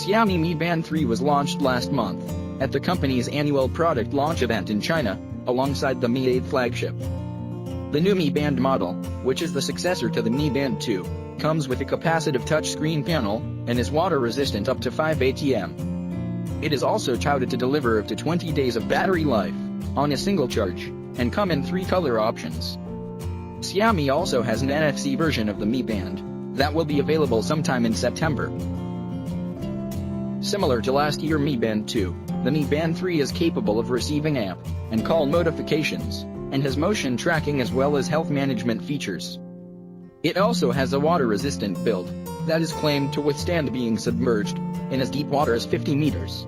Xiaomi Mi Band 3 was launched last month at the company's annual product launch event in China, alongside the Mi 8 flagship. The new Mi Band model, which is the successor to the Mi Band 2, comes with a capacitive touchscreen panel and is water-resistant up to 5 ATM. It is also touted to deliver up to 20 days of battery life on a single charge, and come in 3 color options. Xiaomi also has an NFC version of the Mi Band that will be available sometime in September. Similar to last year's Mi Band 2, the Mi Band 3 is capable of receiving app and call notifications, and has motion tracking as well as health management features. It also has a water-resistant build that is claimed to withstand being submerged in as deep water as 50 meters.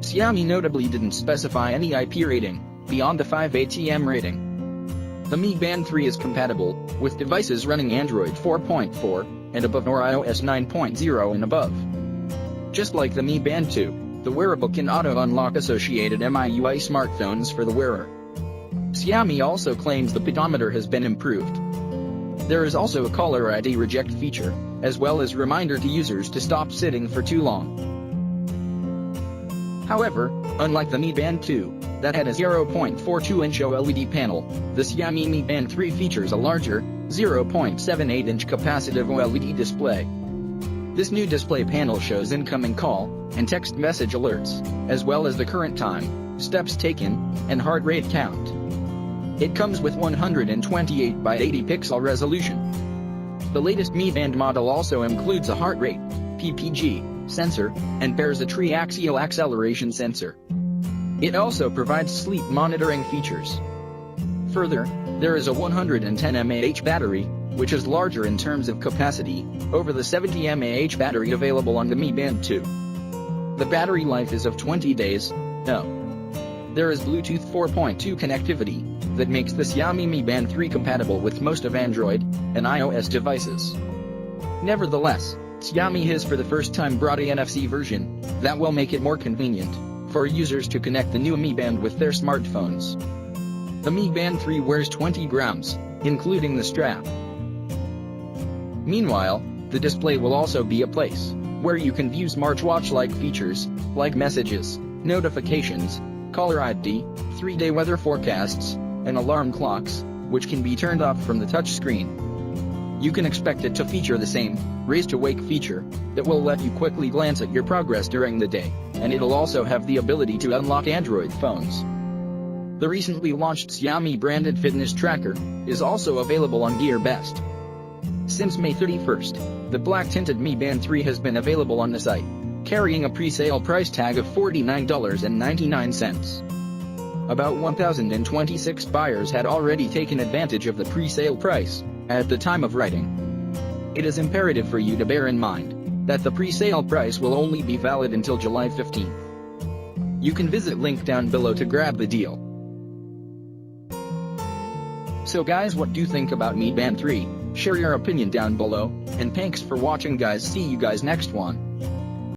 Xiaomi notably didn't specify any IP rating beyond the 5 ATM rating. The Mi Band 3 is compatible with devices running Android 4.4 and above or iOS 9.0 and above. Just like the Mi Band 2, the wearable can auto-unlock associated MIUI smartphones for the wearer. Xiaomi also claims the pedometer has been improved. There is also a caller ID reject feature, as well as reminder to users to stop sitting for too long. However, unlike the Mi Band 2, that had a 0.42-inch OLED panel, the Xiaomi Mi Band 3 features a larger, 0.78-inch capacitive OLED display. This new display panel shows incoming call and text message alerts, as well as the current time, steps taken, and heart rate count. It comes with 128 by 80 pixel resolution. The latest Mi Band model also includes a heart rate (PPG) sensor and bears a triaxial acceleration sensor. It also provides sleep monitoring features. Further, there is a 110 mAh battery, which is larger in terms of capacity over the 70 mAh battery available on the Mi Band 2. The battery life is of 20 days. There is Bluetooth 4.2 connectivity that makes the Xiaomi Mi Band 3 compatible with most of Android and iOS devices. Nevertheless, Xiaomi has for the first time brought a NFC version that will make it more convenient for users to connect the new Mi Band with their smartphones. The Mi Band 3 weighs 20 grams, including the strap. Meanwhile, the display will also be a place where you can view smartwatch-like features, like messages, notifications, caller ID, 3-day weather forecasts, and alarm clocks, which can be turned off from the touchscreen. You can expect it to feature the same raise to wake feature that will let you quickly glance at your progress during the day, and it'll also have the ability to unlock Android phones. The recently launched Xiaomi branded fitness tracker is also available on GearBest. Since May 31st, the black-tinted Mi Band 3 has been available on the site, carrying a pre-sale price tag of $49.99. About 1,026 buyers had already taken advantage of the pre-sale price at the time of writing. It is imperative for you to bear in mind that the pre-sale price will only be valid until July 15th. You can visit link down below to grab the deal. So guys, what do you think about Mi Band 3? Share your opinion down below, and thanks for watching guys. See you guys next one.